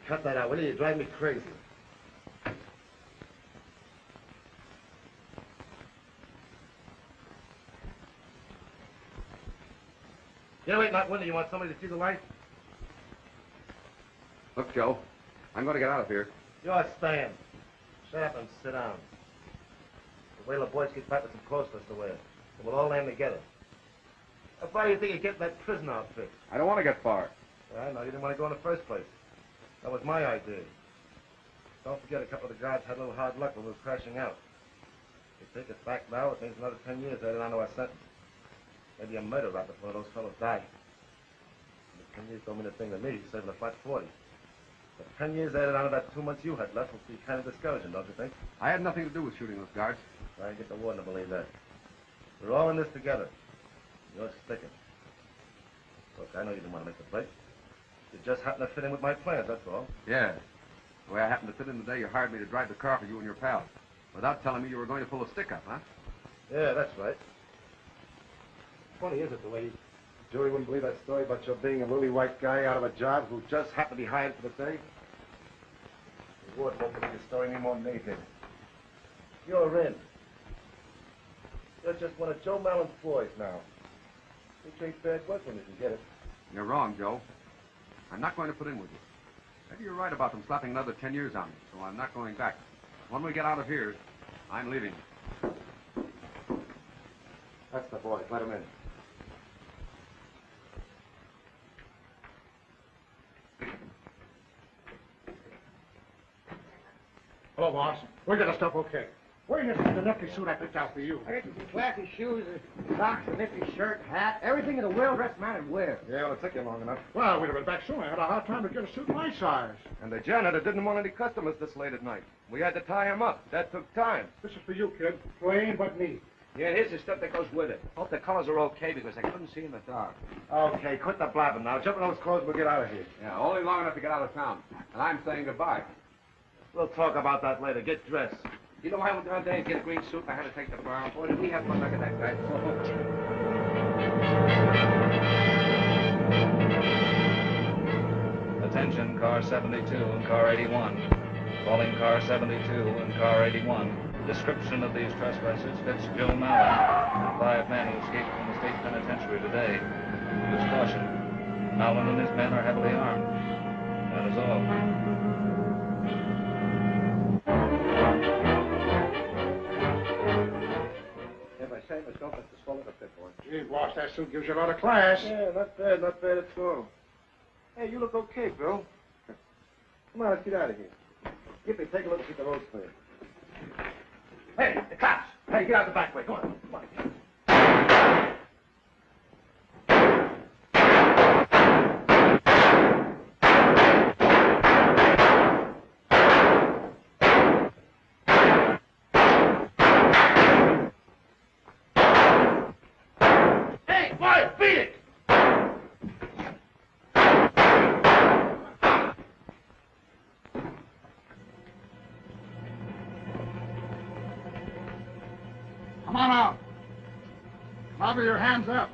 cut that out, will you? You drive me crazy. You ain't not window. You want somebody to see the light? Look, Joe, I'm going to get out of here. You're staying. Shut up and sit down. Wait till the boys get back with some clothes for us to wear. And we'll all land together. How far do you think you get that prison outfit? I don't want to get far. Well, I know you didn't want to go in the first place. That was my idea. Don't forget, a couple of the guards had a little hard luck when we were crashing out. If they take us back now, it means another 10 years added onto our sentence. Maybe a murder rap if one of those fellows died. But 10 years don't mean a thing to me. You're saving a flat 40. But 10 years added onto that 2 months you had left will be kind of discouraging, don't you think? I had nothing to do with shooting those guards. I get the warden to believe that. We're all in this together. You're sticking. Look, I know you didn't want to make the break. You just happened to fit in with my plans, that's all. Yeah. The way I happened to fit in the day you hired me to drive the car for you and your pal. Without telling me you were going to pull a stick up, huh? Yeah, that's right. Funny, is it, the way Joey wouldn't believe that story about your being a lily white guy out of a job who just happened to be hired for the day? The warden won't believe your story any more than they did. You're in. You're just one of Joe Mallon's boys now. Which ain't bad work when you can get it. You're wrong, Joe. I'm not going to put in with you. Maybe you're right about them slapping another 10 years on me, so I'm not going back. When we get out of here, I'm leaving. That's the boys. Let him in. Hello, boss. We got the stuff okay. Where is the nifty suit I picked out for you? I got some classy shoes, socks, a nifty shirt, hat, everything that a well-dressed man would wear. Yeah, well, it took you long enough. Well, we'd have been back soon. I had a hard time to get a suit my size. And the janitor didn't want any customers this late at night. We had to tie him up. That took time. This is for you, kid. Plain but neat. Yeah, here's the stuff that goes with it. Hope the colors are okay because I couldn't see in the dark. Okay, quit the blabbing now. Jump in those clothes and we'll get out of here. Yeah, only long enough to get out of town. And I'm saying goodbye. We'll talk about that later. Get dressed. You know, I went down there and get a green suit and I had to take the bar. Boy, did we have fun looking at that guy. Attention, car 72 and car 81. Calling car 72 and car 81. Description of these trespassers fits Joe Mallon, 5 men who escaped from the state penitentiary today. Use caution. Mallon and his men are heavily armed. That is all. Let's go, but the swallow the pit, boy. Gee, boss, that suit gives you a lot of class. Yeah, not bad at all. Hey, you look okay, Bill. Come on, let's get out of here. Give me, take a look and keep the roads clear. Hey, the cops! Hey, get out the back way. Come on, come on. Come on out. Out with your hands up.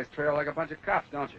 guys trail like a bunch of cops, don't you?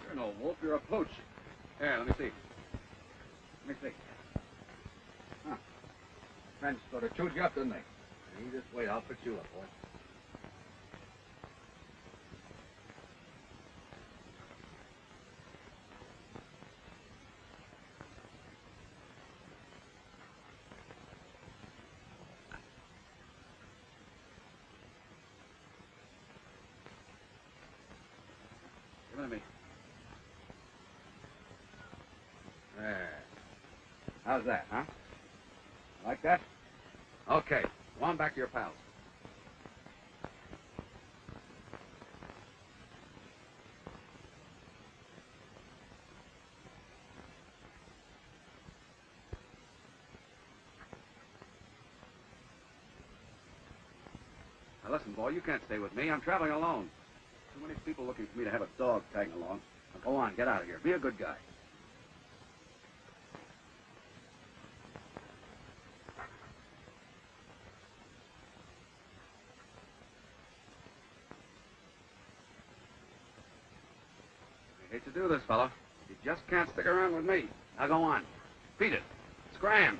You're no wolf, you're a pooch. Here, let me see. Let me see. Huh. Friends sort of chewed you up, didn't they? You just wait, I'll fix you up, boy. Give it to me. There. How's that, huh? Like that? Okay. Go on back to your pals. Now listen, boy, you can't stay with me. I'm traveling alone. Too many people looking for me to have a dog tagging along. Now go on, get out of here. Be a good guy. I hate to do this, fella. You just can't stick around with me. Now go on. Beat it. Scram.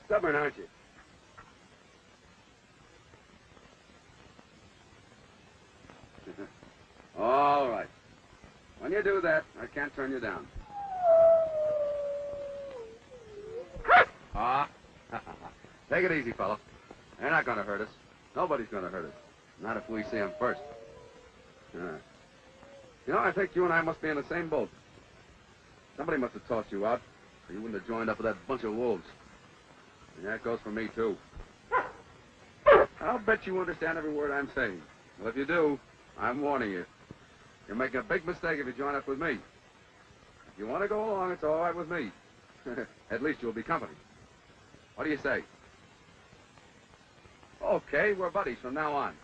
Stubborn, aren't you? All right. When you do that, I can't turn you down. Ah. Take it easy, fella. They're not going to hurt us. Nobody's going to hurt us. Not if we see them first. You know, I think you and I must be in the same boat. Somebody must have tossed you out, or you wouldn't have joined up with that bunch of wolves. And that goes for me, too. I'll bet you understand every word I'm saying. Well, if you do, I'm warning you. You're making a big mistake if you join up with me. If you want to go along, it's all right with me. At least you'll be company. What do you say? Okay, we're buddies from now on.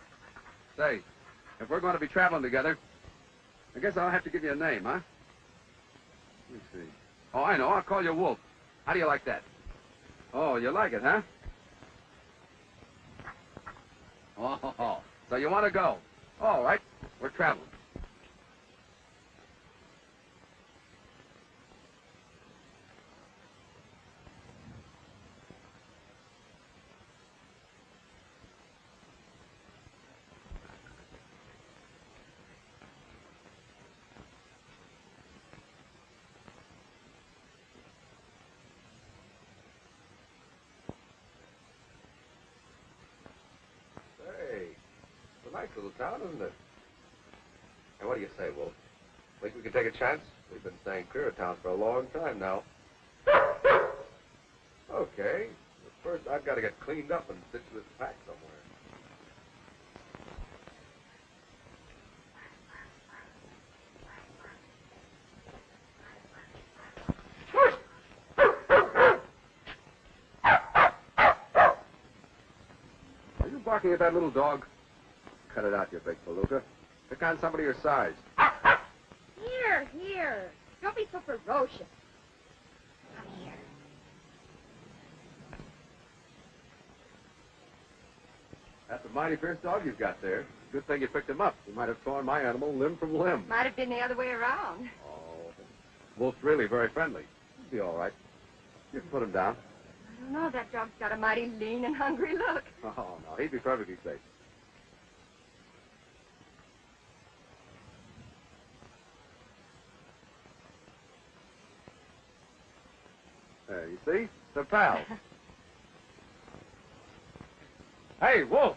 Say, if we're going to be traveling together, I guess I'll have to give you a name, huh? Let me see. Oh, I know. I'll call you Wolf. How do you like that? Oh, you like it, huh? Oh, so you want to go? All right, we're traveling. It's a nice little town, isn't it? And what do you say, Wolf? Think we can take a chance? We've been staying clear of town for a long time now. Okay. But first, I've got to get cleaned up and stitch this pack somewhere. Are you barking at that little dog? Cut it out, you big palooka. Pick on somebody your size. Here. Don't be so ferocious. Come here. That's a mighty fierce dog you've got there. Good thing you picked him up. You might have torn my animal limb from limb. Might have been the other way around. Oh, Wolf's really very friendly. He'll be all right. You can put him down. I don't know. That dog's got a mighty lean and hungry look. Oh, no, he'd be perfectly safe. There, you see? They're pals. Hey, Wolf!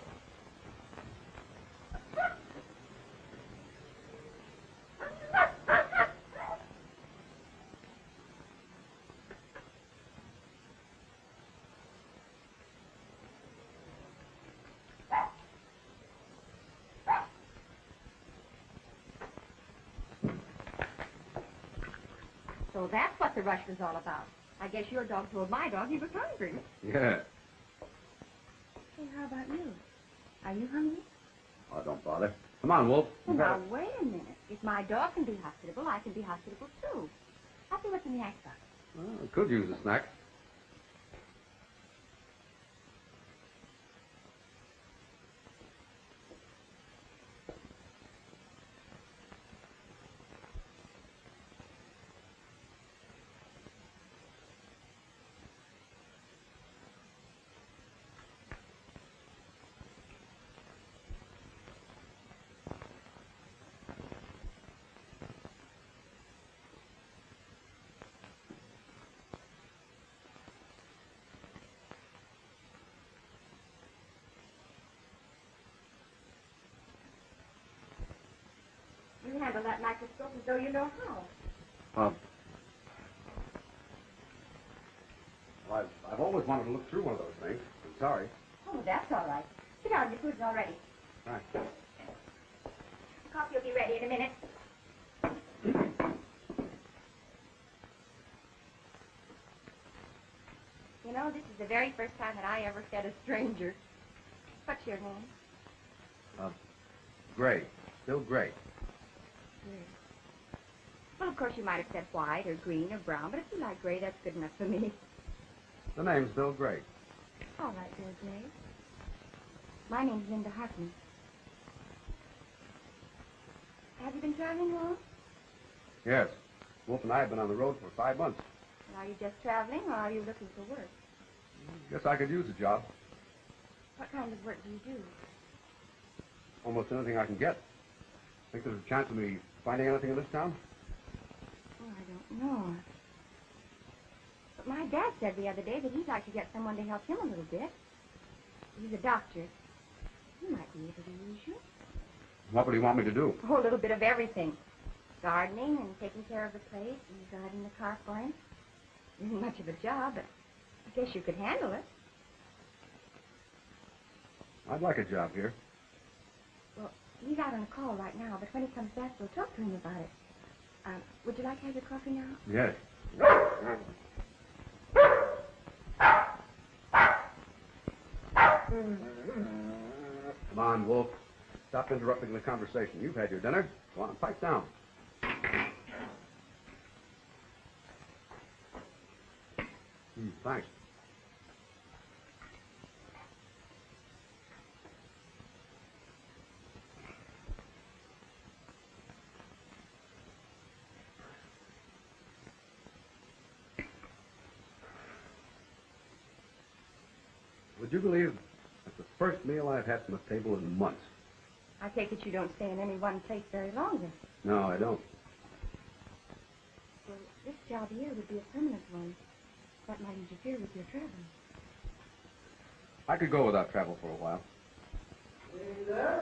So that's what the rush was all about. I guess your dog told my dog he was hungry. Yeah. Hey, how about you? Are you hungry? Oh, don't bother. Come on, Wolf. Well, now, wait a minute. If my dog can be hospitable, I can be hospitable, too. I'll see what's in the icebox. Well, I could use a snack. You handle that microscope as though you know how. Well, I've always wanted to look through one of those things. I'm sorry. Oh, that's all right. Sit down. Your food's all ready. Right. Coffee will be ready in a minute. You know, this is the very first time that I ever fed a stranger. What's your name? Gray. Still Gray. Well, of course, you might have said white or green or brown, but if you like gray, that's good enough for me. The name's Bill Gray. All right, Bill Gray. My name's Linda Hartman. Have you been traveling long? Yes. Wolf and I have been on the road for 5 months. And are you just traveling, or are you looking for work? Guess I could use a job. What kind of work do you do? Almost anything I can get. Think there's a chance of me finding anything in this town? Oh, I don't know. But my dad said the other day that he'd like to get someone to help him a little bit. He's a doctor. He might be able to use you. What would he want me to do? Oh, a little bit of everything. Gardening and taking care of the place and driving the car for him. Isn't much of a job, but I guess you could handle it. I'd like a job here. Well, he's out on a call right now, but when he comes back, we'll talk to him about it. Would you like to have your coffee now? Yes. Come on, Wolf. Stop interrupting the conversation. You've had your dinner. Go on, pipe down. Thanks. Would you believe that's the first meal I've had from the table in months? I take it you don't stay in any one place very long, then. No, I don't. Well, this job here would be a permanent one. That might interfere with your traveling. I could go without travel for a while. Oh,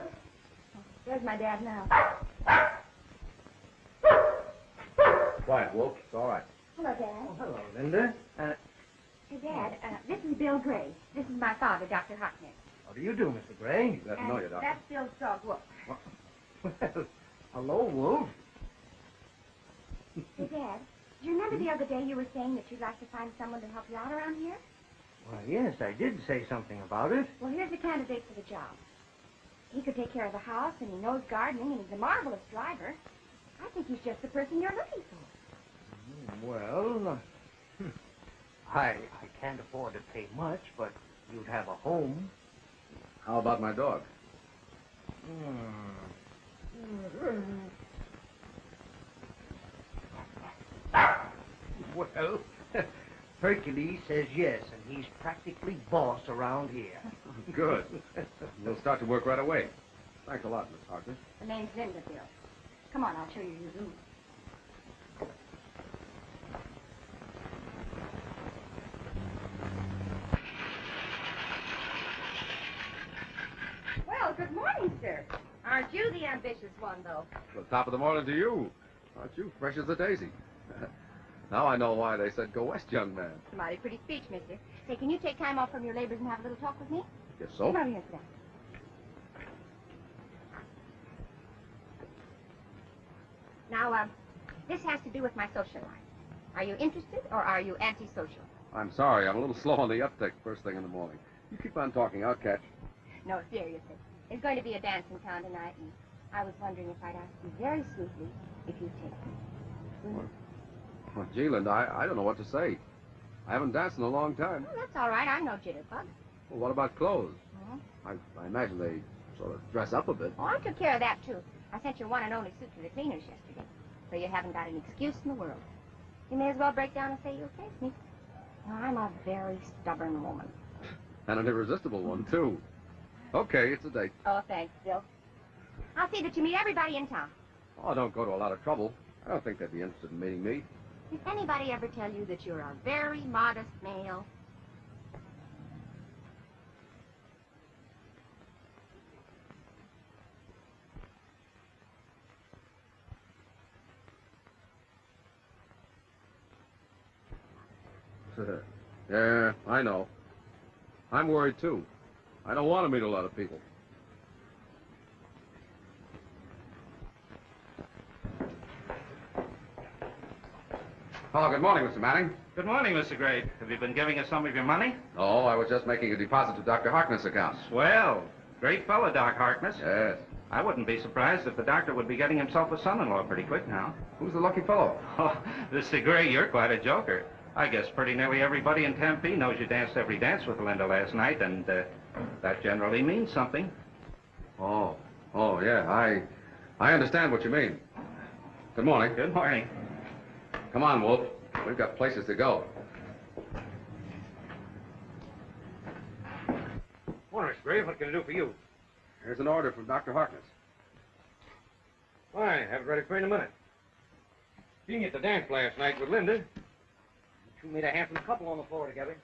there's my dad now. Quiet, Wolf. It's all right. Hello, Dad. Oh, hello, Linda. Hey, Dad, this is Bill Gray. This is my father, Dr. Harkness. How do you do, Mr. Gray? Glad to know you, Doctor. That's Bill's dog, Wolf. Well, hello, Wolf. Hey, Dad, do you remember the other day you were saying that you'd like to find someone to help you out around here? Well, yes, I did say something about it. Well, here's a candidate for the job. He could take care of the house, and he knows gardening, and he's a marvelous driver. I think he's just the person you're looking for. Well, I can't afford to pay much, but you'd have a home. How about my dog? Well, Hercules says yes, and he's practically boss around here. Good. We'll start to work right away. Thanks a lot, Miss Harkness. The name's Linda, Bill. Come on, I'll show you your room. Well, good morning, sir. Aren't you the ambitious one, though? Well, top of the morning to you. Aren't you fresh as a daisy? Now I know why they said go west, young man. Mighty pretty speech, mister. Say, can you take time off from your labors and have a little talk with me? Guess so. Come over here and sit down. Now, this has to do with my social life. Are you interested or are you antisocial? I'm sorry. I'm a little slow on the uptick first thing in the morning. You keep on talking. I'll catch. No, seriously. There's going to be a dance in town tonight, and I was wondering if I'd ask you very sweetly if you'd take me. Will you? Well, gee, Linda, I don't know what to say. I haven't danced in a long time. Oh, that's all right. I'm no jitterbug. Well, what about clothes? Hmm? I imagine they sort of dress up a bit. Oh, I took care of that, too. I sent your one and only suit to the cleaners yesterday, so you haven't got an excuse in the world. You may as well break down and say you'll take me. Now, I'm a very stubborn woman. And an irresistible one, too. Okay, it's a date. Oh, thanks, Bill. I'll see that you meet everybody in town. Oh, don't go to a lot of trouble. I don't think they'd be interested in meeting me. Did anybody ever tell you that you're a very modest male? Yeah, I know. I'm worried, too. I don't want to meet a lot of people. Oh, good morning, Mr. Manning. Good morning, Mr. Gray. Have you been giving us some of your money? Oh, I was just making a deposit to Dr. Harkness' account. Swell. Great fellow, Doc Harkness. Yes. I wouldn't be surprised if the doctor would be getting himself a son-in-law pretty quick now. Who's the lucky fellow? Oh, Mr. Gray, you're quite a joker. I guess pretty nearly everybody in Tempe knows you danced every dance with Linda last night, and that generally means something. Oh, yeah, I understand what you mean. Good morning. Good morning. Come on, Wolf. We've got places to go. Morning, Mr. Gray. What can I do for you? Here's an order from Dr. Harkness. Why, have it ready for you in a minute. Seen you at the dance last night with Linda. You two made a handsome couple on the floor together.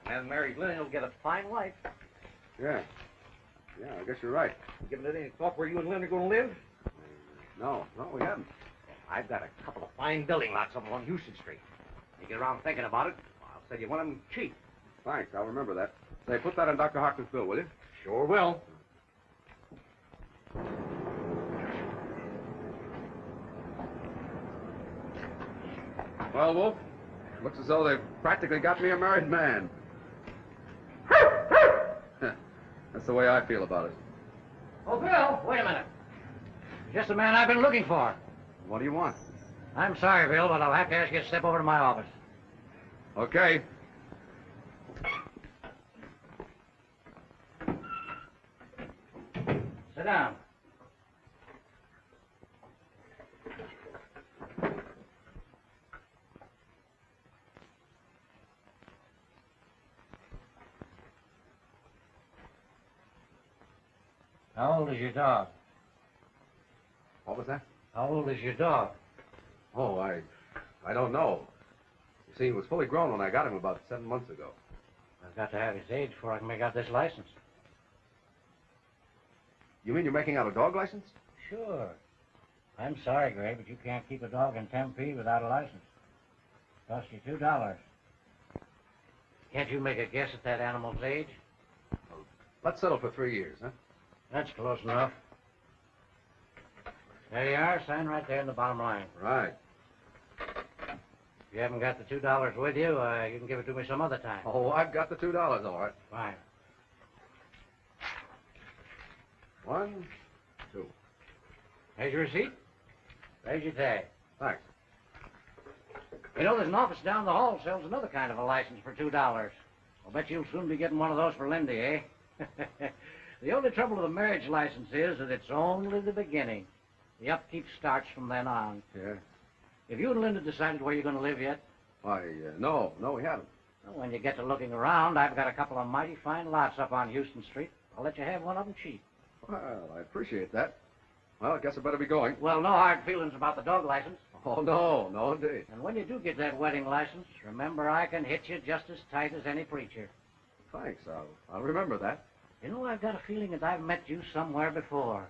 And married Linda will get a fine wife. Yeah, I guess you're right. Given it any thought where you and Linda are going to live? No, we haven't. I've got a couple of fine building lots up along Houston Street. You get around thinking about it, I'll sell you one of them cheap. Thanks, I'll remember that. Say, put that on Dr. Hockman's bill, will you? Sure will. Well, Wolf, looks as though they've practically got me a married man. That's the way I feel about it. Oh, Bill, wait a minute. Just the man I've been looking for. What do you want? I'm sorry, Bill, but I'll have to ask you to step over to my office. Okay. Sit down. How old is your dog? What was that? How old is your dog? Oh, I don't know. You see, he was fully grown when I got him about 7 months ago. I've got to have his age before I can make out this license. You mean you're making out a dog license? Sure. I'm sorry, Gray, but you can't keep a dog in Tempe without a license. Cost you $2. Can't you make a guess at that animal's age? Let's settle for 3 years, huh? That's close enough. There you are. Sign right there in the bottom line. Right. If you haven't got the $2 with you, you can give it to me some other time. Oh, I've got the $2, all right. Fine. 1, 2. There's your receipt. There's your tag. Thanks. You know, there's an office down the hall sells another kind of a license for $2. I'll bet you'll soon be getting one of those for Lindy, eh? The only trouble with a marriage license is that it's only the beginning. The upkeep starts from then on. Yeah. Have you and Linda decided where you're going to live yet? Why, no, we haven't. Well, when you get to looking around, I've got a couple of mighty fine lots up on Houston Street. I'll let you have one of them cheap. Well, I appreciate that. Well, I guess I better be going. Well, no hard feelings about the dog license. Oh, no, indeed. And when you do get that wedding license, remember I can hit you just as tight as any preacher. Thanks, I'll remember that. You know, I've got a feeling that I've met you somewhere before.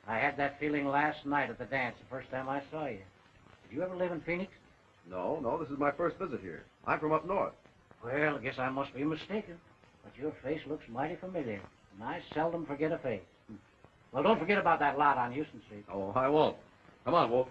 I had that feeling last night at the dance, the first time I saw you. Did you ever live in Phoenix? No, this is my first visit here. I'm from up north. Well, I guess I must be mistaken. But your face looks mighty familiar, and I seldom forget a face. Well, don't forget about that lot on Houston Street. Oh, I won't. Come on, Wolf.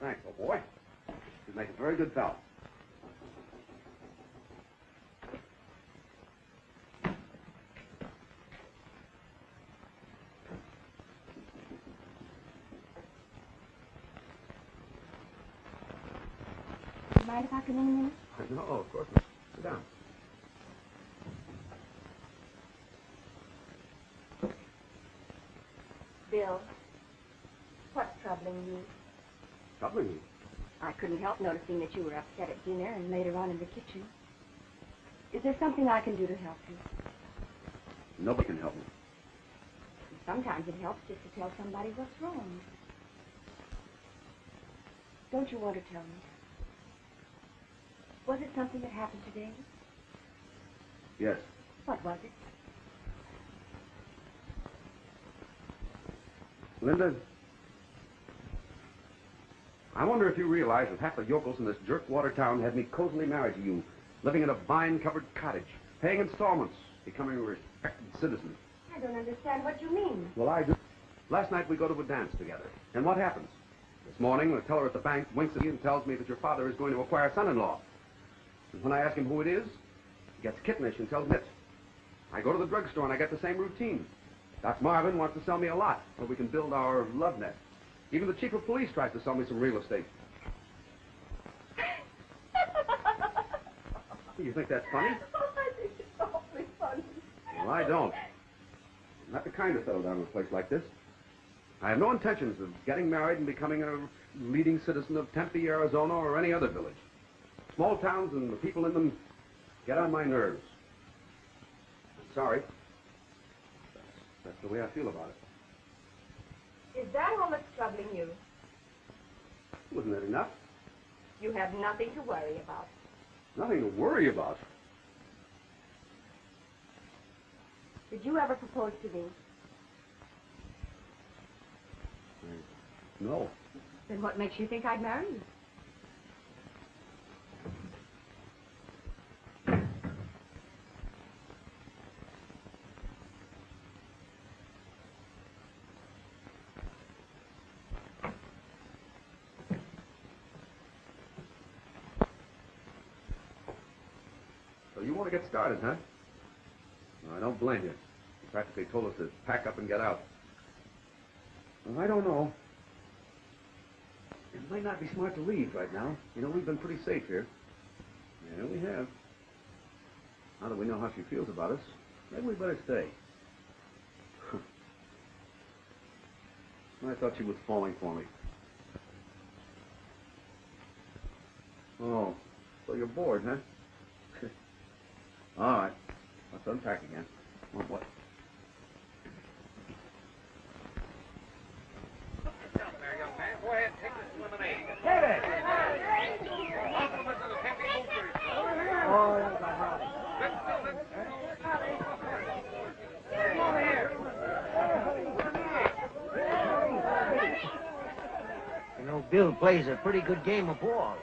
Thanks, old boy. You make a very good fellow. You mind if I come in a minute? No, of course not. Sit down. Bill, what's troubling you? Troubling you? I couldn't help noticing that you were upset at dinner and later on in the kitchen. Is there something I can do to help you? Nobody can help me. Sometimes it helps just to tell somebody what's wrong. Don't you want to tell me? Was it something that happened today? Yes. What was it? Linda, I wonder if you realize that half the yokels in this jerkwater town had me cozily married to you, living in a vine-covered cottage, paying installments, becoming a respected citizen. I don't understand what you mean. Well, I do. Last night we go to a dance together. And what happens? This morning, the teller at the bank winks at me and tells me that your father is going to acquire a son-in-law. And when I ask him who it is, he gets kittenish and tells me it. I go to the drugstore and I get the same routine. Doc Marvin wants to sell me a lot so we can build our love nest. Even the chief of police tries to sell me some real estate. You think that's funny? Oh, I think it's awfully funny. Well, I don't. I'm not the kind to settle down in a place like this. I have no intentions of getting married and becoming a leading citizen of Tempe, Arizona, or any other village. Small towns and the people in them get on my nerves. I'm sorry. That's the way I feel about it. Is that all that's troubling you? Wasn't that enough? You have nothing to worry about. Nothing to worry about. Did you ever propose to me? No. Then what makes you think I'd marry you? So you want to get started, huh? No, I don't blame you. You practically told us to pack up and get out. Well, I don't know. It might not be smart to leave right now. You know, we've been pretty safe here. Yeah, we have. Now that we know how she feels about us, maybe we better stay. I thought she was falling for me. Oh, so you're bored, huh? All right. Let's unpack again. What? Go ahead, take this lemonade. Get it! Compliments of the Tempe Boosters. Oh, that's a howdy. Come over here. You know, Bill plays a pretty good game of ball.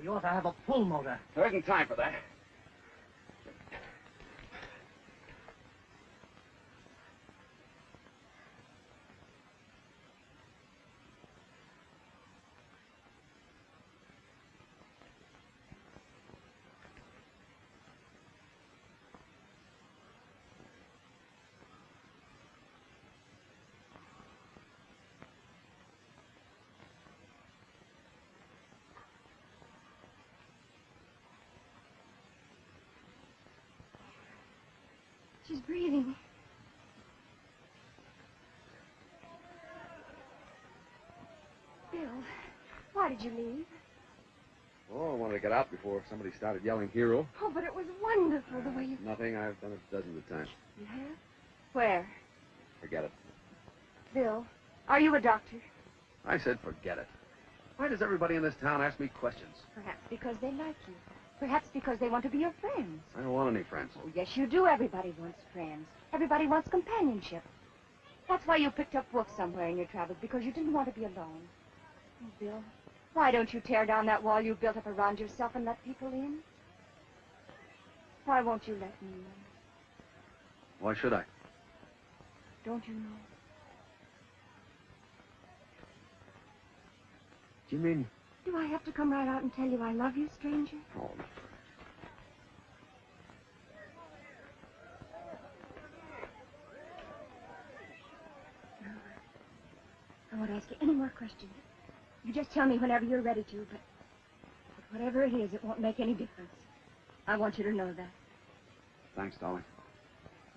You ought to have a pull motor. There isn't time for that. She's breathing. Bill, why did you leave? Oh, I wanted to get out before somebody started yelling hero. Oh, but it was wonderful the way you... Nothing. I've done it dozens of times. You have? Where? Forget it. Bill, are you a doctor? I said forget it. Why does everybody in this town ask me questions? Perhaps because they like you. Perhaps because they want to be your friends. I don't want any friends. Oh, yes, you do. Everybody wants friends. Everybody wants companionship. That's why you picked up books somewhere in your travels, because you didn't want to be alone. Oh, Bill, why don't you tear down that wall you built up around yourself and let people in? Why won't you let me in? Why should I? Don't you know? Do you mean... Do I have to come right out and tell you I love you, stranger? Oh, I won't ask you any more questions. You just tell me whenever you're ready to, but whatever it is, it won't make any difference. I want you to know that. thanks, darling.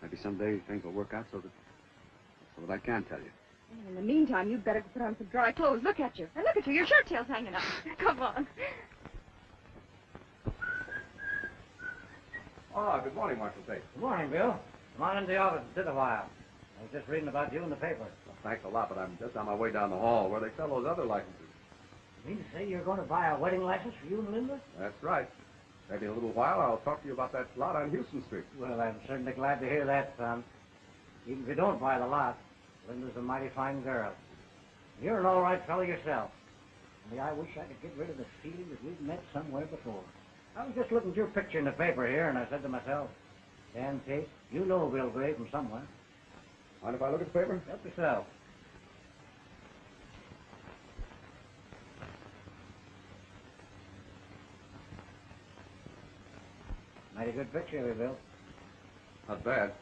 Maybe someday things will work out so that I can tell you. And in the meantime, you'd better put on some dry clothes. Look at you. And look at you. Your shirt tail's hanging up. Come on. Oh, good morning, Marshal Tate. Good morning, Bill. Come on into the office and sit a while. I was just reading about you in the paper. Well, thanks a lot, but I'm just on my way down the hall where they sell those other licenses. You mean to say you're going to buy a wedding license for you and Linda? That's right. Maybe in a little while I'll talk to you about that lot on Houston Street. Well, I'm certainly glad to hear that, son. Even if you don't buy the lot, Linda's a mighty fine girl. You're an all right fellow yourself. Only I wish I could get rid of this feeling that we've met somewhere before. I was just looking at your picture in the paper here, and I said to myself, Dan Tate, you know Bill Gray from somewhere. Mind if I look at the paper? Help yourself. Mighty good picture, Bill. Not bad.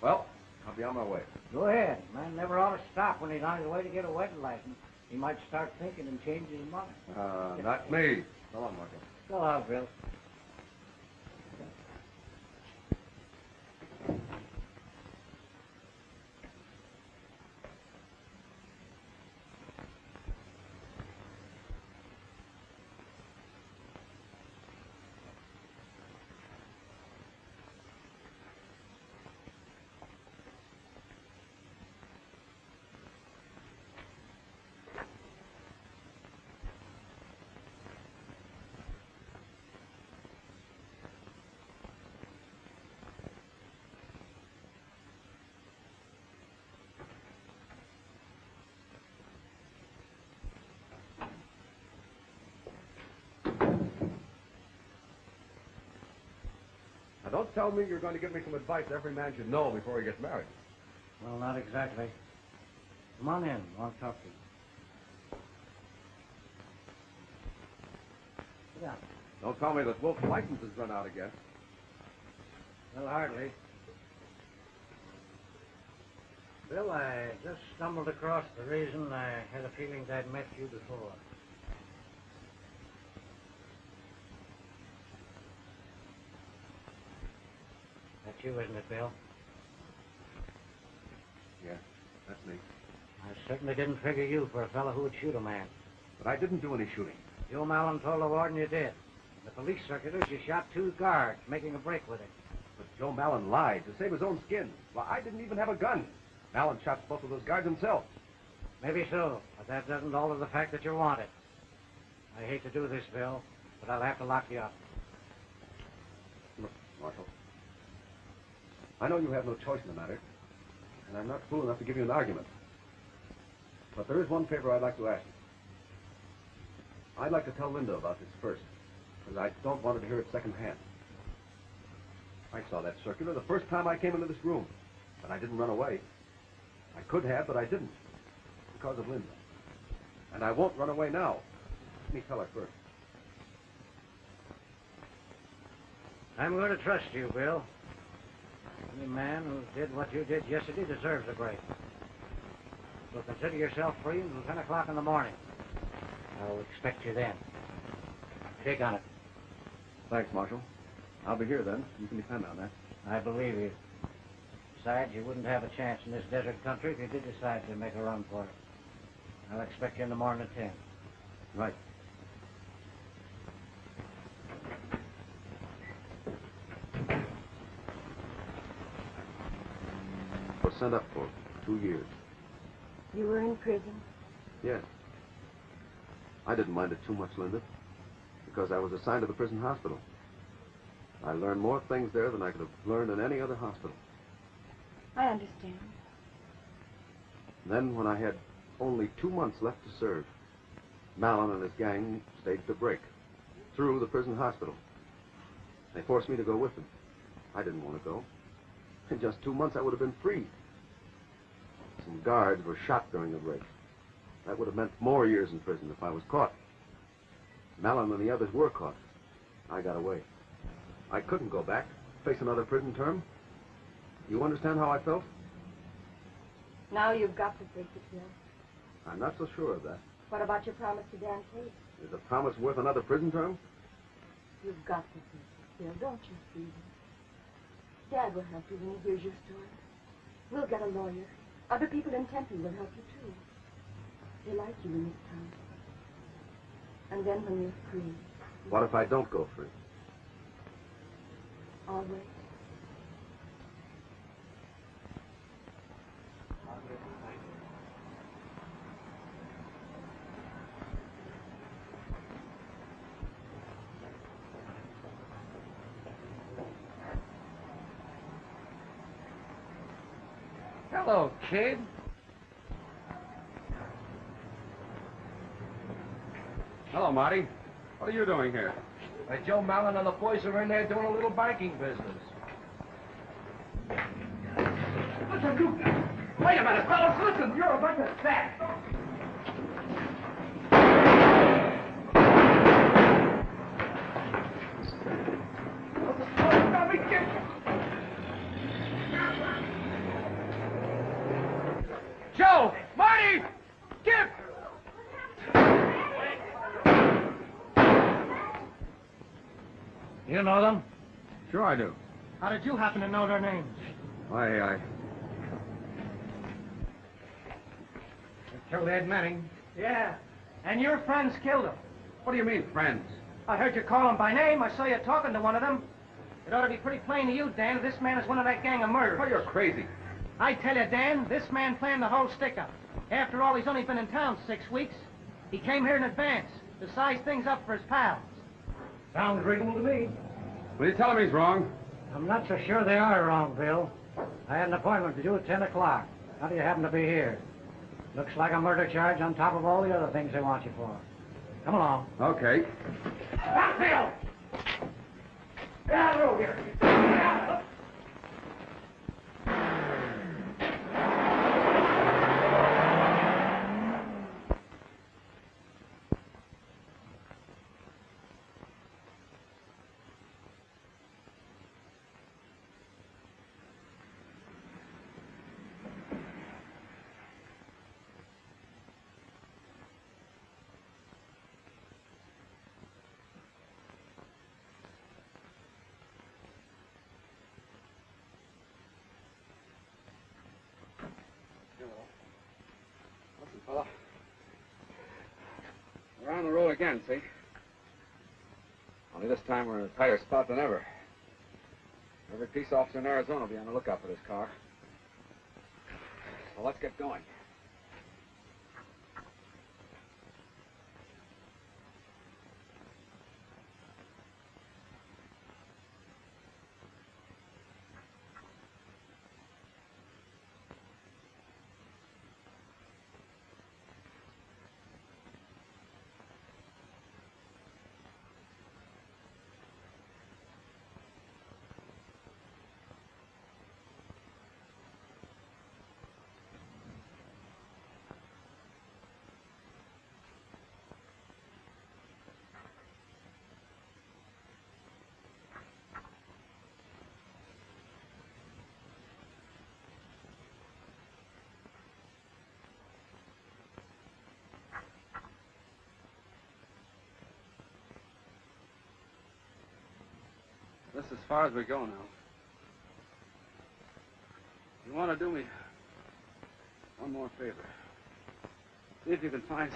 Well, I'll be on my way. Go ahead. Man never ought to stop when he's on his way to get a wedding license. He might start thinking and change his mind. Not me. So long, Marshal. So long, Bill. Now, don't tell me you're going to give me some advice every man should know before he gets married. Well, not exactly. Come on in. I want to talk to you. Sit down. Don't tell me that Wolf's license has run out again. Well, hardly. Bill, I just stumbled across the reason I had a feeling I'd met you before. That's you, isn't it, Bill? Yeah, that's me. I certainly didn't figure you for a fellow who would shoot a man. But I didn't do any shooting. Joe Mallon told the warden you did. In the police circulars, you shot 2 guards, making a break with it. But Joe Mallon lied to save his own skin. Well, I didn't even have a gun. Mallon shot both of those guards himself. Maybe so, but that doesn't alter the fact that you're wanted. I hate to do this, Bill, but I'll have to lock you up. Look, Marshal, I know you have no choice in the matter, and I'm not fool enough to give you an argument. But there is one favor I'd like to ask you. I'd like to tell Linda about this first, because I don't want her to hear it secondhand. I saw that circular the first time I came into this room, but I didn't run away. I could have, but I didn't, because of Linda. And I won't run away now. Let me tell her first. I'm going to trust you, Bill. Any man who did what you did yesterday deserves a break. So consider yourself free until 10 o'clock in the morning. I'll expect you then. Shake on it. Thanks, Marshal. I'll be here then. You can depend on that. I believe you. Besides, you wouldn't have a chance in this desert country if you did decide to make a run for it. I'll expect you in the morning at 10. Right. I was sent up for 2 years. You were in prison? Yes. I didn't mind it too much, Linda, because I was assigned to the prison hospital. I learned more things there than I could have learned in any other hospital. I understand. Then, when I had only 2 months left to serve, Mallon and his gang staged a break through the prison hospital. They forced me to go with them. I didn't want to go. In just 2 months, I would have been free. Some guards were shot during the break. That would have meant more years in prison if I was caught. Mallon and the others were caught. I got away. I couldn't go back, face another prison term. You understand how I felt? Now you've got to face it, Bill. I'm not so sure of that. What about your promise to Dan Tate? Is a promise worth another prison term? You've got to face it, Bill. Don't you see that? Dad will help you when he hears your story. We'll get a lawyer. Other people in Tempe will help you, too. They like you in this town. And then when you're free... What if I don't go free? Always. Hello, kid. Hello, Marty. What are you doing here? Why, Joe Mallon and the boys are in there doing a little banking business. Listen, you... Wait a minute, fellas, listen, you're a bunch of sacks. Joe! Marty! Kip! You know them? Sure I do. How did you happen to know their names? I Killed Ed Manning. Yeah, and your friends killed him. What do you mean, friends? I heard you call him by name. I saw you talking to one of them. It ought to be pretty plain to you, Dan, this man is one of that gang of murderers. Oh, you're crazy. I tell you, Dan, this man planned the whole stick-up. After all, he's only been in town 6 weeks. He came here in advance to size things up for his pals. Sounds reasonable to me. Will you tell him he's wrong? I'm not so sure they are wrong, Bill. I had an appointment to do at 10 o'clock. How do you happen to be here? Looks like a murder charge on top of all the other things they want you for. Come along. Okay. Stop, Bill! Get out of the road here. Get out. Listen, fella. We're on the road again, see? Only this time we're in a tighter spot than ever. Every peace officer in Arizona will be on the lookout for this car. So let's get going. This is as far as we go now. You want to do me one more favor? See if you can find...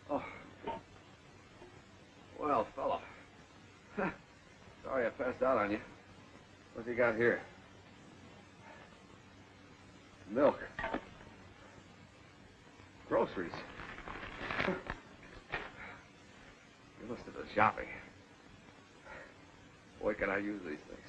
Oh. Well, fella. Sorry I passed out on you. What you got here? Milk. Groceries. You must have been shopping. Boy, can I use these things.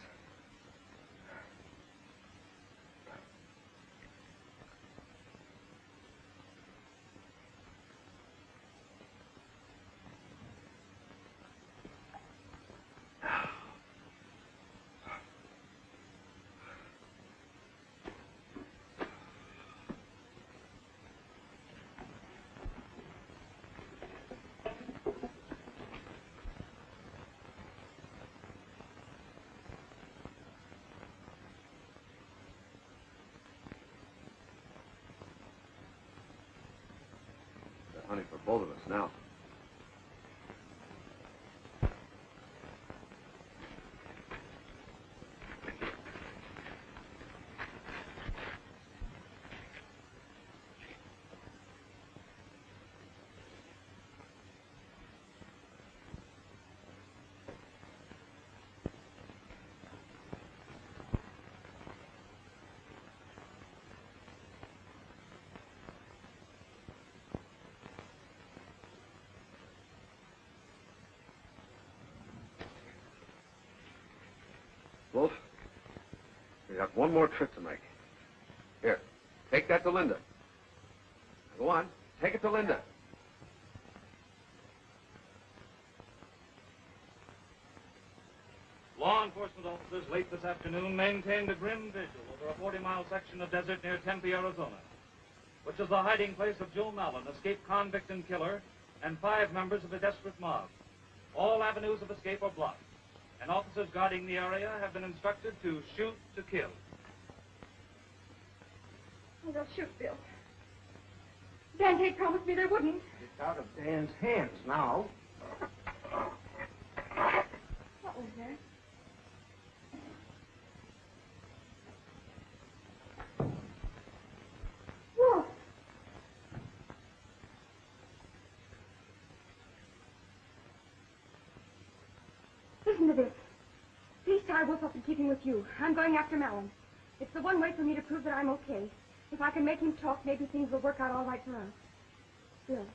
Funny for both of us now. Wolf, we got one more trip to make. Here, take that to Linda. Go on, take it to Linda. Law enforcement officers late this afternoon maintained a grim vigil over a 40-mile section of desert near Tempe, Arizona, which is the hiding place of Joe Mallon, escaped convict and killer, and 5 members of a desperate mob. All avenues of escape are blocked, and officers guarding the area have been instructed to shoot to kill. Oh, they'll shoot, Bill. Dan Tate promised me they wouldn't. It's out of Dan's hands now. What was that? Wolf! Listen to this. Please tie Wolf up and keep him with you. I'm going after Mallon. It's the one way for me to prove that I'm okay. If I can make him talk, maybe things will work out all right for us. Bill.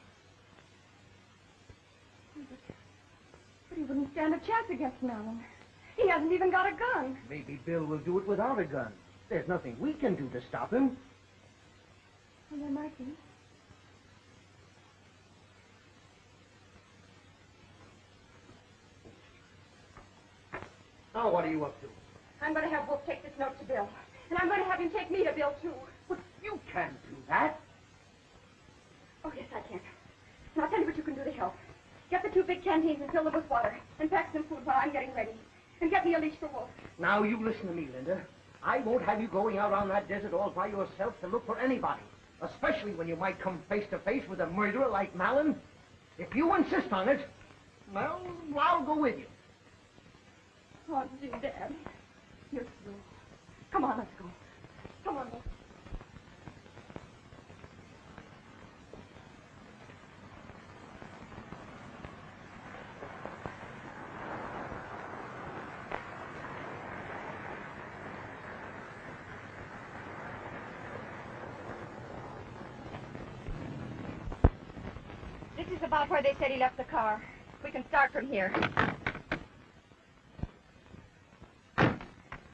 But he wouldn't stand a chance against Mallon. He hasn't even got a gun. Maybe Bill will do it without a gun. There's nothing we can do to stop him. Well, there might be. Now what are you up to? I'm going to have Wolf take this note to Bill. And I'm going to have him take me to Bill, too. But you can't do that. Oh, yes, I can. And I'll tell you what you can do to help. Get the 2 big canteens and fill them with water. And pack some food while I'm getting ready. And get me a leash for Wolf. Now you listen to me, Linda. I won't have you going out on that desert all by yourself to look for anybody. Especially when you might come face to face with a murderer like Mallon. If you insist on it, well, I'll go with you. Oh, gee, Dad. You're slow. Come on, let's go. Come on, Wolf. This is about where they said he left the car. We can start from here.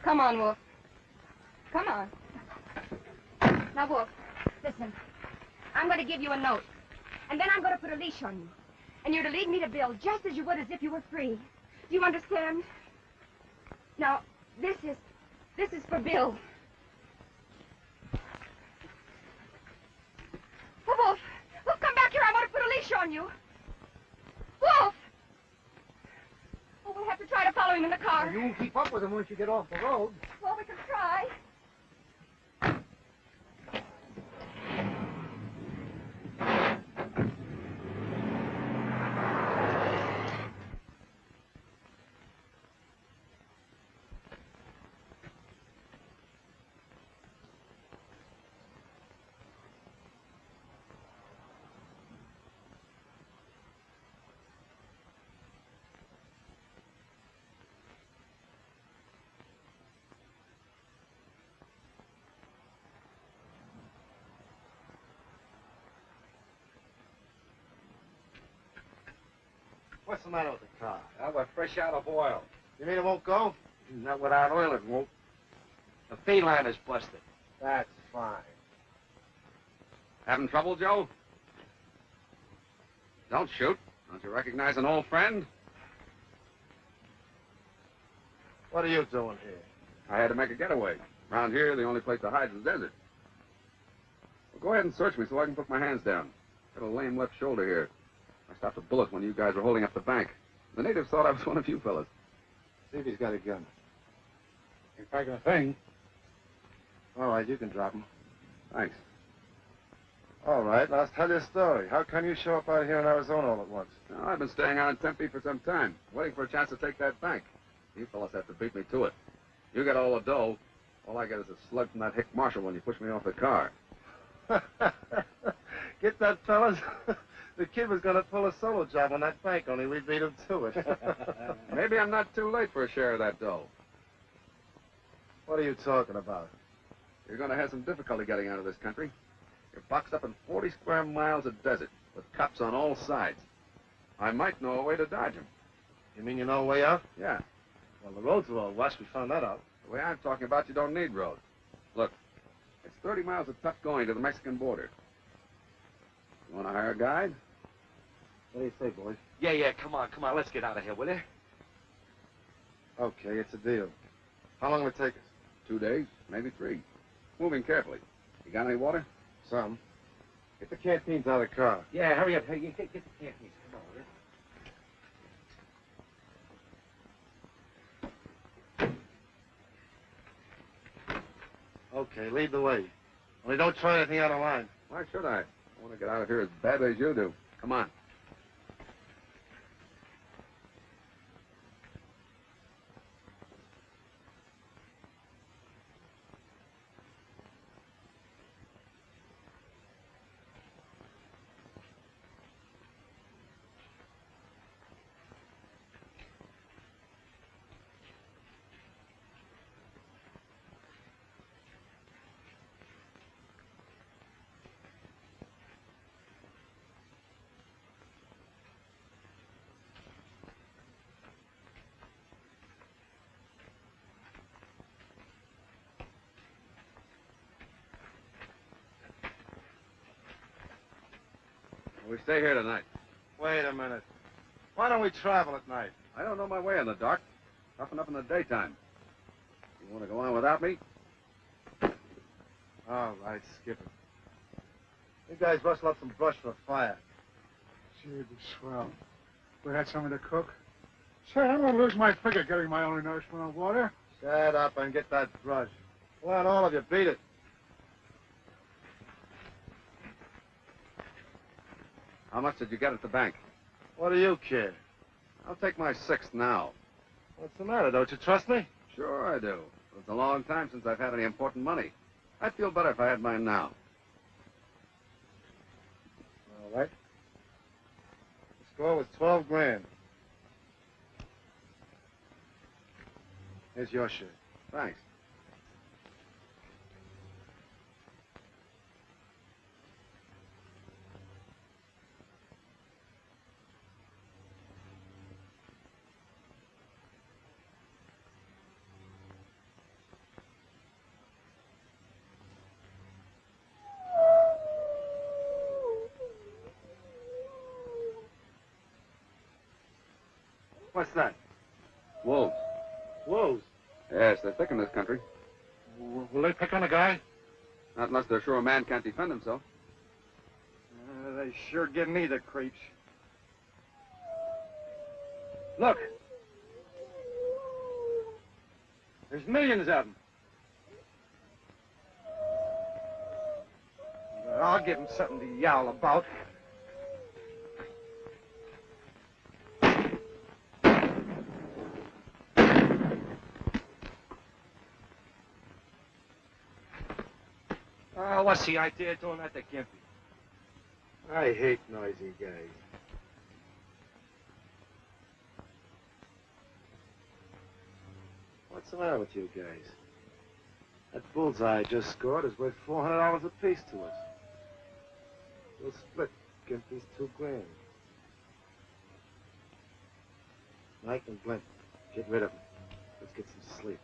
Come on, Wolf. Come on. Now, Wolf, listen. I'm going to give you a note. And then I'm going to put a leash on you. And you're to lead me to Bill just as you would as if you were free. Do you understand? Now, this is for Bill. Oh, Wolf! Wolf, come back here. I want to put a leash on you. Wolf! Oh, we'll have to try to follow him in the car. Well, you won't keep up with him once you get off the road. Well, we can try. What's the matter with the car? We're fresh out of oil. You mean it won't go? Not without oil, it won't. The feed line is busted. That's fine. Having trouble, Joe? Don't shoot. Don't you recognize an old friend? What are you doing here? I had to make a getaway. Around here, the only place to hide is the desert. Well, go ahead and search me so I can put my hands down. Got a lame left shoulder here. I stopped a bullet when you guys were holding up the bank. The natives thought I was one of you fellas. See if he's got a gun. Ain't packing a thing. All right, you can drop him. Thanks. All right, now tell your story. How come you show up out here in Arizona all at once? Now, I've been staying on in Tempe for some time, waiting for a chance to take that bank. You fellas have to beat me to it. You get all the dough. All I get is a slug from that hick marshal when you push me off the car. Get that, fellas? The kid was going to pull a solo job on that bank, only we beat him to it. Maybe I'm not too late for a share of that dough. What are you talking about? You're going to have some difficulty getting out of this country. You're boxed up in 40 square miles of desert with cops on all sides. I might know a way to dodge them. You mean you know a way out? Yeah. Well, the roads are all washed. We found that out. The way I'm talking about, you don't need roads. Look, it's 30 miles of tough going to the Mexican border. You want to hire a guide? What do you say, boys? Yeah, come on, let's get out of here, will you? Okay, it's a deal. How long will it take us? 2 days, maybe 3. Moving carefully. You got any water? Some. Get the canteens out of the car. Yeah, hurry up. Hey, get the canteens. Come on, will you? Okay, lead the way. Only don't try anything out of line. Why should I? I want to get out of here as badly as you do. Come on. We stay here tonight. Wait a minute. Why don't we travel at night? I don't know my way in the dark. Toughen up in the daytime. You want to go on without me? All right, skip it. You guys rustle up some brush for a fire. Gee, it'd be swell. We had something to cook. Say, I'm going to lose my figure getting my only nourishment on water. Shut up and get that brush. Go on, all of you, beat it. How much did you get at the bank? What do you care? I'll take my 6th now. What's the matter? Don't you trust me? Sure I do. It's a long time since I've had any important money. I'd feel better if I had mine now. All right. The score was 12 grand. Here's your share. Thanks. What's that? Wolves. Wolves. Yes, they're thick in this country. Will they pick on a guy? Not unless they're sure a man can't defend himself. They sure give me the creeps. Look. There's millions of them. I'll give them something to yowl about. What's the idea of doing that to Gimpy? I hate noisy guys. What's the matter with you guys? That bullseye I just scored is worth $400 apiece to us. We'll split Gimpy's 2 grand. Mike and Blint, get rid of him. Let's get some sleep.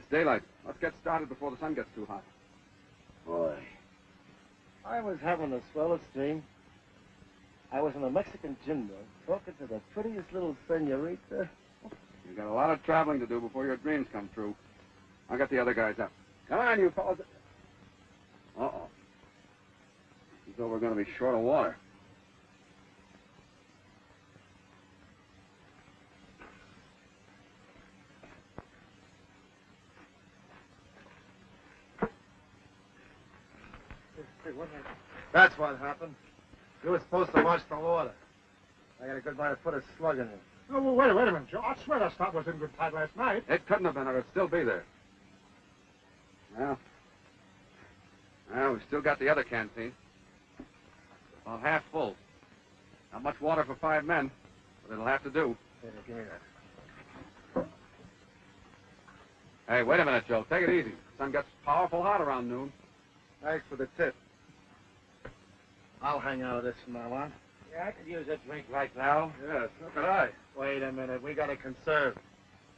It's daylight. Let's get started before the sun gets too hot. Boy, I was having the swellest dream. I was in a Mexican gym though, talking to the prettiest little senorita. You've got a lot of traveling to do before your dreams come true. I'll get the other guys up. Come on, you fellas. Uh-oh. As though we're going to be short of water. Hey, what happened? That's what happened. You were supposed to watch the water. I got a good mind to put a slug in it. Oh, well, wait a minute, Joe. I swear that spot was in good tide last night. It couldn't have been, or it'd still be there. Well, we've still got the other canteen. About half full. Not much water for 5 men, but it'll have to do. Here, give me that. Hey, wait a minute, Joe. Take it easy. The sun gets powerful hot around noon. Thanks for the tip. I'll hang out of this from now on. Yeah, I could use a drink right now. Yes, so could I. Wait a minute. We got to conserve.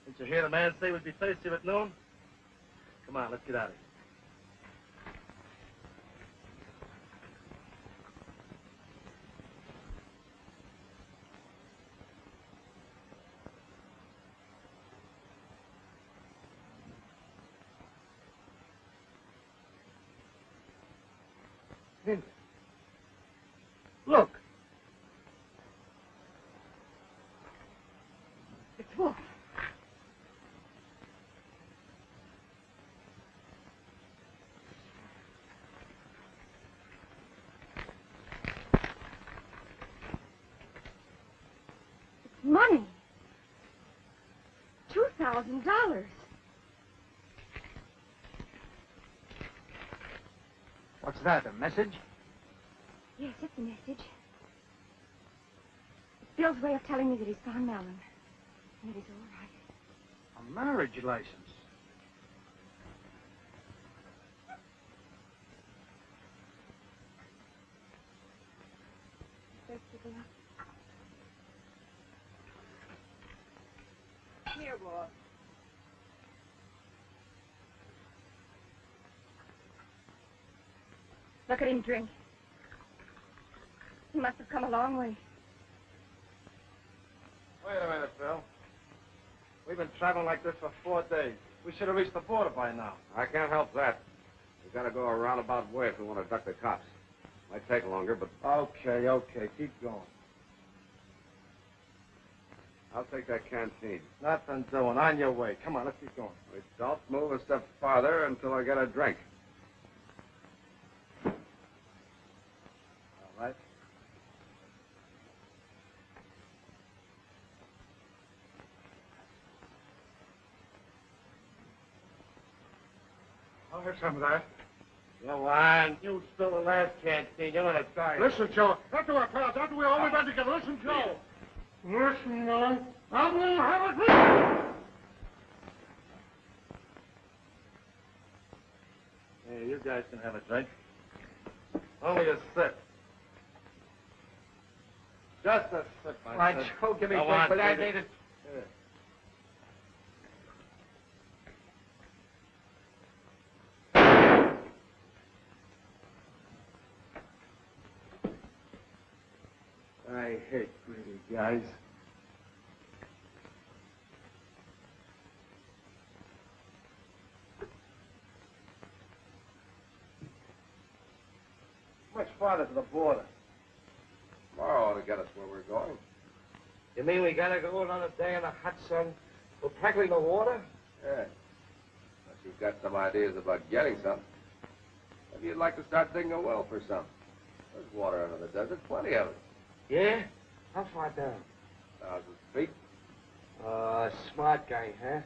Didn't you hear the man say we'd be thirsty at noon? Come on, let's get out of here. Look. It's Wolf. It's money. $2,000. What's that, a message? Yes, it's a message. It's Bill's way of telling me that he's found Mallon. And it is all right. A marriage license. Thirsty, Bill? Here, boy. Look at him drink. He must have come a long way. Wait a minute, Phil. We've been traveling like this for 4 days. We should have reached the border by now. I can't help that. We've got to go a roundabout way if we want to duck the cops. Might take longer, but Okay. Keep going. I'll take that canteen. Nothing doing. On your way. Come on, let's keep going. We don't move a step farther until I get a drink. All right. I'll have some of that. Go on. You spill the last canteen. You're gonna die. Listen, Joe. After our pals, after we all been together. Listen, Joe. Listen, Mallon. I'm going to have a drink. Hey, you guys can have a drink. Only a sip. Just a sip, Why, said. Joe, give me a Go drink, on, but I baby. need it. Here. I hate greedy guys. Much farther to the border. Tomorrow ought to get us where we're going. You mean we gotta go another day in the hot sun? We're tackling the water? Yeah. Unless you've got some ideas about getting some. Maybe you'd like to start digging a well for some. There's water under the desert, plenty of it. Yeah? How far down? 1,000 feet. Smart guy, huh?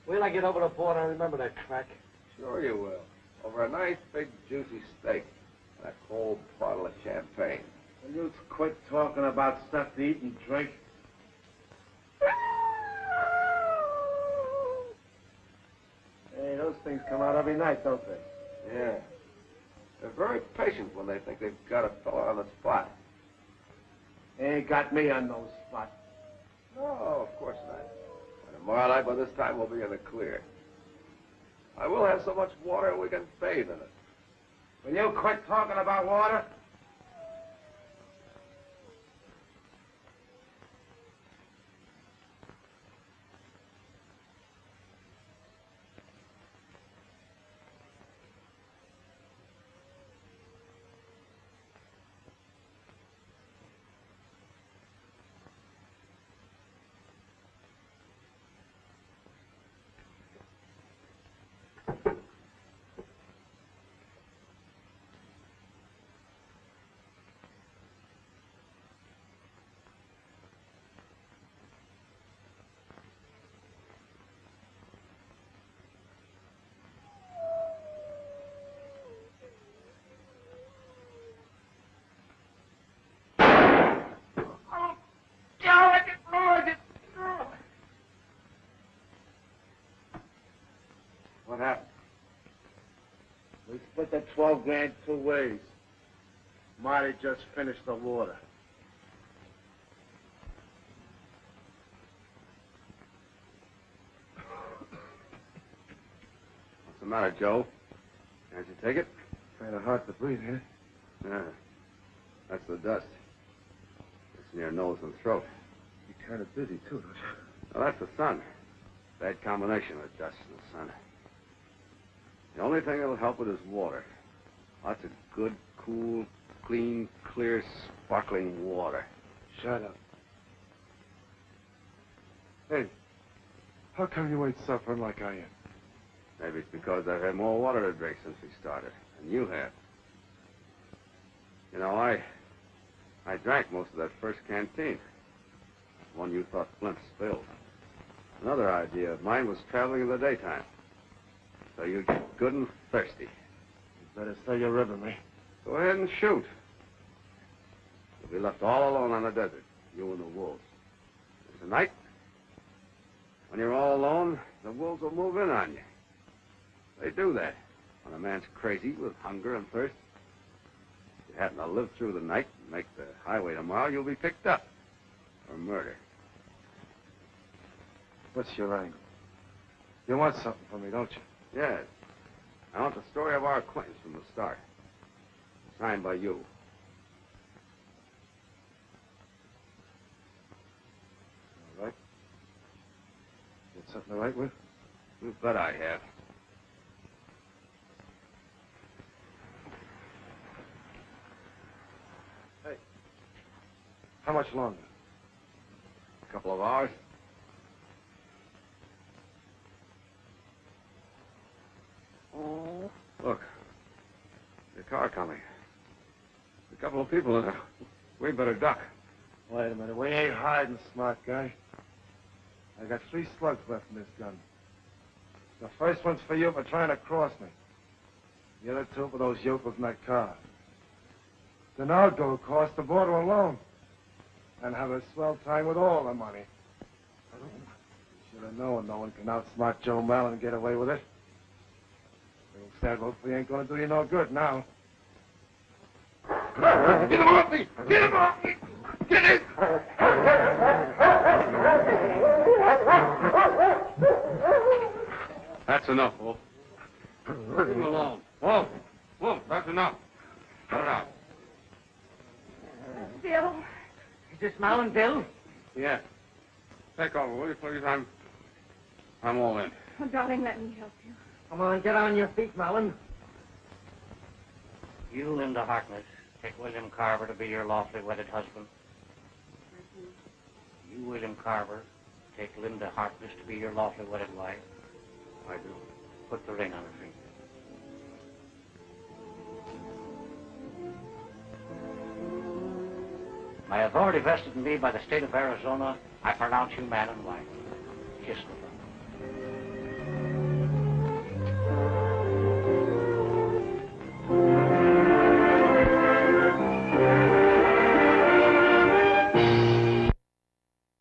Wait till I get over the border and remember that crack. Sure you will. Over a nice, big, juicy steak and a cold bottle of champagne. Will you quit talking about stuff to eat and drink? Hey, those things come out every night, don't they? Yeah. They're very patient when they think they've got a fella on the spot. They ain't got me on no spot. No, of course not. And tomorrow night, by this time, we'll be in the clear. I will have so much water we can bathe in it. Will you quit talking about water? What happened? We split the 12 grand 2 ways. Marty just finished the water. What's the matter, Joe? Can't you take it? Kind of hard to breathe here. Yeah. That's the dust. It's in your nose and throat. You're kind of dizzy, too, don't you? Well, that's the sun. Bad combination of dust and the sun. The only thing that'll help it is water. Lots of good, cool, clean, clear, sparkling water. Shut up. Hey, how come you ain't suffering like I am? Maybe it's because I've had more water to drink since we started, and you have. You know, I drank most of that first canteen. One you thought Flint spilled. Another idea of mine was traveling in the daytime. So you get good and thirsty. You better say you're ribbing me. Go ahead and shoot. You'll be left all alone on the desert, you and the wolves. And tonight, when you're all alone, the wolves will move in on you. They do that when a man's crazy with hunger and thirst. If you happen to live through the night and make the highway tomorrow, you'll be picked up for murder. What's your angle? You want something from me, don't you? Yes. I want the story of our acquaintance from the start. Signed by you. All right. Got something to write with? You bet I have. Hey. How much longer? A couple of hours. Look, the car coming. A couple of people in it. We better duck. Wait a minute. We ain't hiding, smart guy. I got 3 slugs left in this gun. The first one's for you for trying to cross me. The other 2 for those yokels in that car. Then I'll go across the border alone and have a swell time with all the money. You should have known no one can outsmart Joe Mallon and get away with it. That hopefully ain't gonna do you no good now. Get him off me! Get him off me! Get it! That's enough, Wolf. Leave him alone. Wolf! Wolf, that's enough. Cut it out. Bill. Is this Mallon, Bill? Yeah. Take over, will you, please? I'm all in. Oh, darling, let me help you. Come on, get on your feet, Mallon. You, Linda Harkness, take William Carver to be your lawfully wedded husband. You, William Carver, take Linda Harkness to be your lawfully wedded wife. I do. Put the ring on her finger. By authority vested in me by the state of Arizona, I pronounce you man and wife. Kiss the bride.